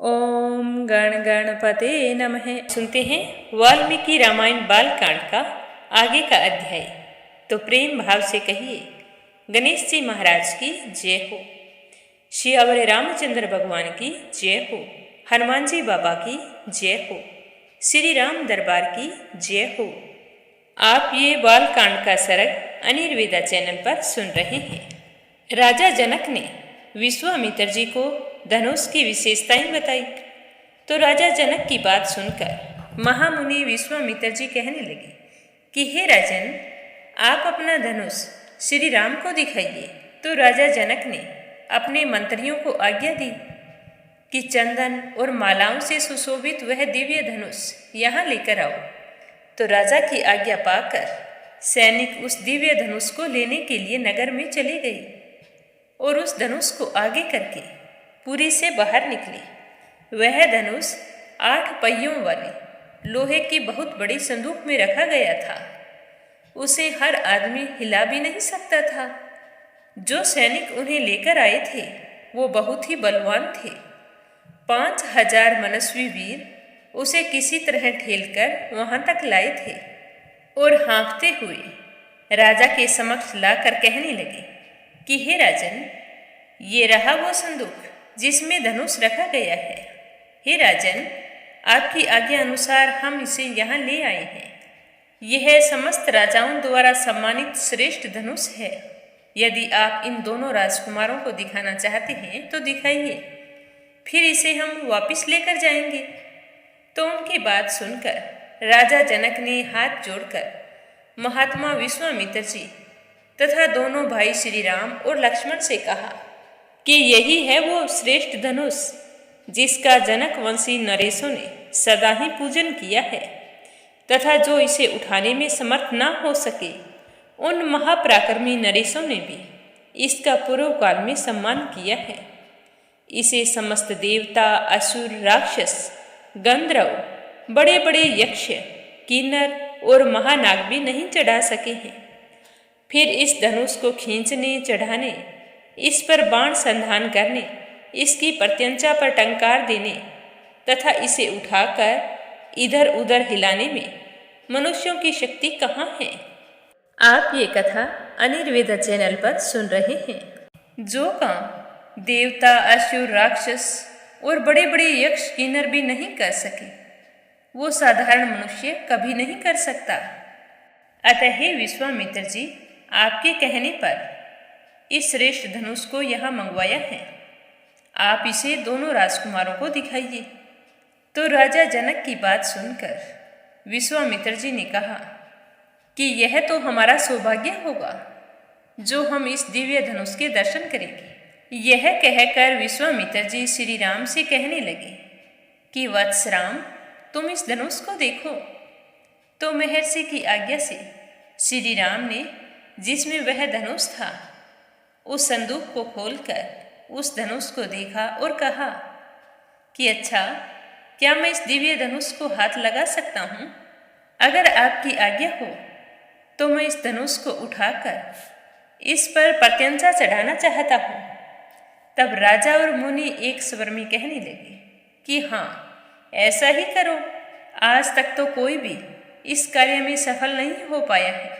ओम गण गणपते नमः। सुनते हैं वाल्मीकि रामायण बालकांड का आगे का अध्याय। तो प्रेम भाव से कहिए, गणेश जी महाराज की जय हो, श्री अवरे रामचंद्र भगवान की जय हो, हनुमान जी बाबा की जय हो, श्री राम दरबार की जय हो। आप ये बालकांड का सरग अनिर्वेदा चैनल पर सुन रहे हैं। राजा जनक ने विश्वामित्र जी को धनुष की विशेषताएं बताई तो राजा जनक की बात सुनकर महामुनि विश्वामित्र जी कहने लगे कि हे राजन, आप अपना धनुष श्री राम को दिखाइए। तो राजा जनक ने अपने मंत्रियों को आज्ञा दी कि चंदन और मालाओं से सुशोभित वह दिव्य धनुष यहाँ लेकर आओ। तो राजा की आज्ञा पाकर सैनिक उस दिव्य धनुष को लेने के लिए नगर में चले गए और उस धनुष को आगे करके पुरी से बाहर निकले। वह धनुष 8 पहियों वाले लोहे की बहुत बड़ी संदूक में रखा गया था। उसे हर आदमी हिला भी नहीं सकता था। जो सैनिक उन्हें लेकर आए थे वो बहुत ही बलवान थे। 5000 मनस्वी वीर उसे किसी तरह ठेलकर वहां तक लाए थे और हाँफते हुए राजा के समक्ष लाकर कहने लगे कि हे राजन, ये रहा वो संदूक जिसमें धनुष रखा गया है। हे राजन, आपकी आज्ञा अनुसार हम इसे यहाँ ले आए हैं। यह समस्त राजाओं द्वारा सम्मानित श्रेष्ठ धनुष है। यदि आप इन दोनों राजकुमारों को दिखाना चाहते हैं तो दिखाइए, फिर इसे हम वापस लेकर जाएंगे। तो उनकी बात सुनकर राजा जनक ने हाथ जोड़कर महात्मा विश्वामित्र जी तथा दोनों भाई श्री राम और लक्ष्मण से कहा कि यही है वो श्रेष्ठ धनुष जिसका जनक वंशी नरेशों ने सदा ही पूजन किया है तथा जो इसे उठाने में समर्थ न हो सके उन महापराक्रमी नरेशों ने भी इसका पूर्व काल में सम्मान किया है। इसे समस्त देवता, असुर, राक्षस, गंधर्व, बड़े बड़े यक्ष, किन्नर और महानाग भी नहीं चढ़ा सके हैं। फिर इस धनुष को खींचने, चढ़ाने, इस पर बाण संधान करने, इसकी प्रत्यंचा पर टंकार देने तथा इसे उठाकर इधर उधर हिलाने में मनुष्यों की शक्ति कहाँ है। आप ये कथा अनिर्वेदा चैनल पर सुन रहे हैं। जो काम देवता, असुर, राक्षस और बड़े बड़े यक्ष, किन्नर भी नहीं कर सके वो साधारण मनुष्य कभी नहीं कर सकता। अतः हे विश्वामित्र जी, आपके कहने पर इस श्रेष्ठ धनुष को यहाँ मंगवाया है। आप इसे दोनों राजकुमारों को दिखाइए। तो राजा जनक की बात सुनकर विश्वामित्र जी ने कहा कि यह तो हमारा सौभाग्य होगा जो हम इस दिव्य धनुष के दर्शन करेंगे। यह कहकर विश्वामित्र जी श्री राम से कहने लगे कि वत्स राम, तुम इस धनुष को देखो। तो महर्षि की आज्ञा से श्री राम ने जिसमें वह धनुष था उस संदूक को खोलकर उस धनुष को देखा और कहा कि अच्छा, क्या मैं इस दिव्य धनुष को हाथ लगा सकता हूँ? अगर आपकी आज्ञा हो तो मैं इस धनुष को उठाकर इस पर प्रत्यंचा चढ़ाना चाहता हूँ। तब राजा और मुनि एक स्वर में कहने लगे कि हाँ, ऐसा ही करो। आज तक तो कोई भी इस कार्य में सफल नहीं हो पाया है।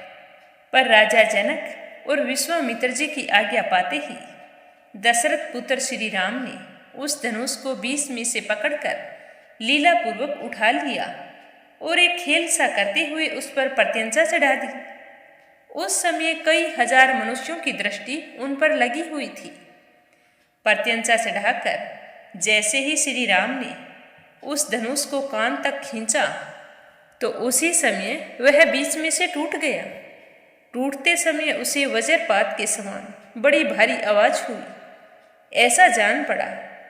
पर राजा जनक और विश्वामित्र जी की आज्ञा पाते ही दशरथ पुत्र श्री राम ने उस धनुष को 20 में से पकड़कर लीला पूर्वक उठा लिया और एक खेल सा करते हुए उस पर प्रत्यंचा चढ़ा दी। उस समय कई हजार मनुष्यों की दृष्टि उन पर लगी हुई थी। प्रत्यंचा चढ़ाकर जैसे ही श्री राम ने उस धनुष को कान तक खींचा तो उसी समय वह बीच में से टूट गया। टूटते समय उसे वज्रपात के समान बड़ी भारी आवाज हुई। ऐसा जान पड़ा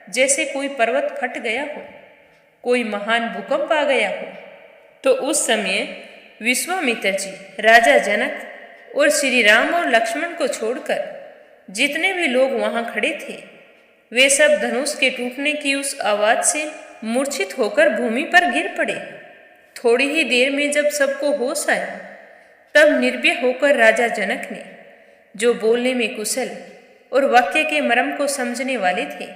जैसे कोई पर्वत फट गया हो, कोई महान भूकंप आ गया हो। तो उस समय विश्वामित्र जी, राजा जनक और श्री राम और लक्ष्मण को छोड़कर जितने भी लोग वहां खड़े थे वे सब धनुष के टूटने की उस आवाज से मूर्छित होकर भूमि पर गिर पड़े। थोड़ी ही देर में जब सबको होश आया तब निर्भय होकर राजा जनक ने, जो बोलने में कुशल और वाक्य के मर्म को समझने वाले थे,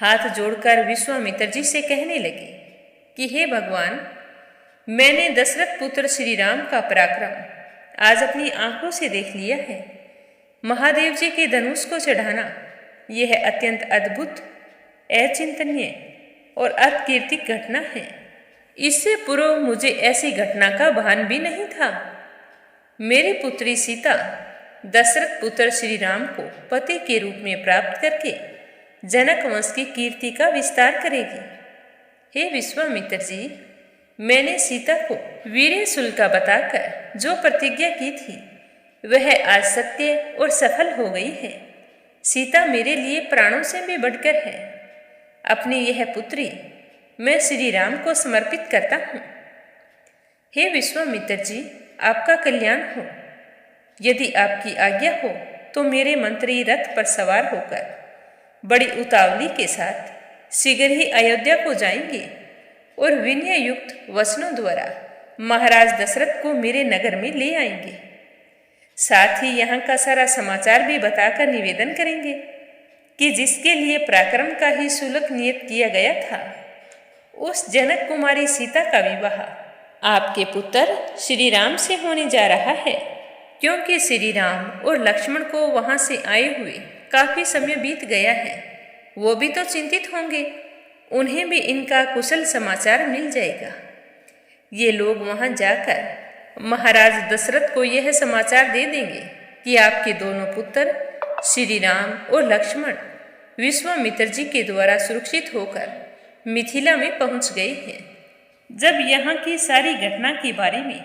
हाथ जोड़कर विश्वामित्र जी से कहने लगे कि हे भगवान, मैंने दशरथ पुत्र श्री राम का पराक्रम आज अपनी आंखों से देख लिया है। महादेव जी के धनुष को चढ़ाना यह अत्यंत अद्भुत, अचिंतनीय और अकीर्तिक घटना है। इससे पूर्व मुझे ऐसी घटना का भान भी नहीं था। मेरी पुत्री सीता दशरथ पुत्र श्री राम को पति के रूप में प्राप्त करके जनक वंश की कीर्ति का विस्तार करेगी। हे विश्वामित्र जी, मैंने सीता को वीर्यशूल का बताकर जो प्रतिज्ञा की थी वह आज सत्य और सफल हो गई है। सीता मेरे लिए प्राणों से भी बढ़कर है। अपनी यह पुत्री मैं श्री राम को समर्पित करता हूँ। हे विश्वामित्र जी, आपका कल्याण हो। यदि आपकी आज्ञा हो तो मेरे मंत्री रथ पर सवार होकर बड़ी उतावली के साथ शीघ्र ही अयोध्या को जाएंगे और विनय युक्त वचनों द्वारा महाराज दशरथ को मेरे नगर में ले आएंगे। साथ ही यहाँ का सारा समाचार भी बताकर निवेदन करेंगे कि जिसके लिए पराक्रम का ही शुल्क नियत किया गया था, उस जनक कुमारी सीता का विवाह आपके पुत्र श्री राम से होने जा रहा है। क्योंकि श्री राम और लक्ष्मण को वहां से आए हुए काफी समय बीत गया है, वो भी तो चिंतित होंगे। उन्हें भी इनका कुशल समाचार मिल जाएगा। ये लोग वहां जाकर महाराज दशरथ को यह समाचार दे देंगे कि आपके दोनों पुत्र श्री राम और लक्ष्मण विश्वामित्र जी के द्वारा सुरक्षित होकर मिथिला में पहुंच गए हैं। जब यहाँ की सारी घटना के बारे में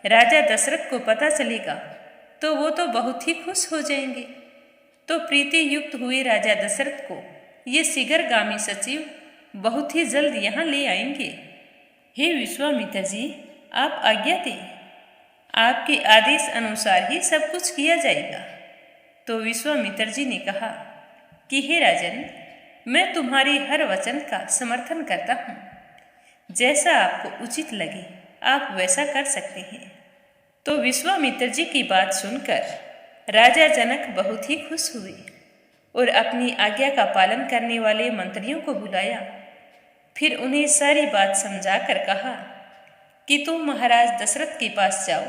राजा दशरथ को पता चलेगा तो वो तो बहुत ही खुश हो जाएंगे। तो प्रीति युक्त हुए राजा दशरथ को ये शीघ्रगामी सचिव बहुत ही जल्द यहाँ ले आएंगे। हे विश्वामित्र जी, आप आज्ञा दें, आपके आदेश अनुसार ही सब कुछ किया जाएगा। तो विश्वामित्र जी ने कहा कि हे राजन, मैं तुम्हारे हर वचन का समर्थन करता हूँ। जैसा आपको उचित लगे आप वैसा कर सकते हैं। तो विश्वामित्र जी की बात सुनकर राजा जनक बहुत ही खुश हुए और अपनी आज्ञा का पालन करने वाले मंत्रियों को बुलाया। फिर उन्हें सारी बात समझाकर कहा कि तुम महाराज दशरथ के पास जाओ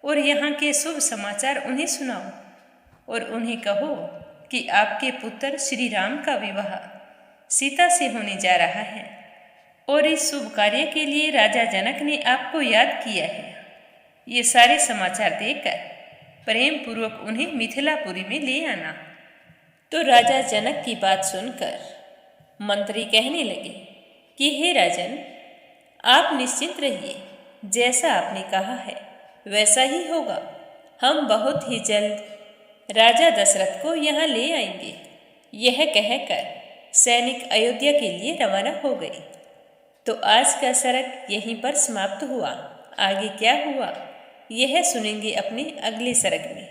और यहाँ के शुभ समाचार उन्हें सुनाओ और उन्हें कहो कि आपके पुत्र श्री राम का विवाह सीता से होने जा रहा है और इस शुभ कार्य के लिए राजा जनक ने आपको याद किया है। ये सारे समाचार देकर प्रेम पूर्वक उन्हें मिथिलापुरी में ले आना। तो राजा जनक की बात सुनकर मंत्री कहने लगे कि हे राजन, आप निश्चिंत रहिए, जैसा आपने कहा है वैसा ही होगा। हम बहुत ही जल्द राजा दशरथ को यहाँ ले आएंगे। यह कहकर सैनिक अयोध्या के लिए रवाना हो गए। तो आज का सर्ग यहीं पर समाप्त हुआ। आगे क्या हुआ यह सुनेंगे अपने अगले सर्ग में।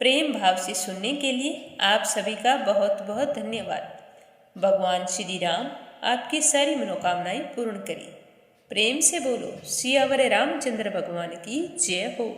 प्रेम भाव से सुनने के लिए आप सभी का बहुत बहुत धन्यवाद। भगवान श्री राम आपकी सारी मनोकामनाएं पूर्ण करें। प्रेम से बोलो सियावर रामचंद्र भगवान की जय हो।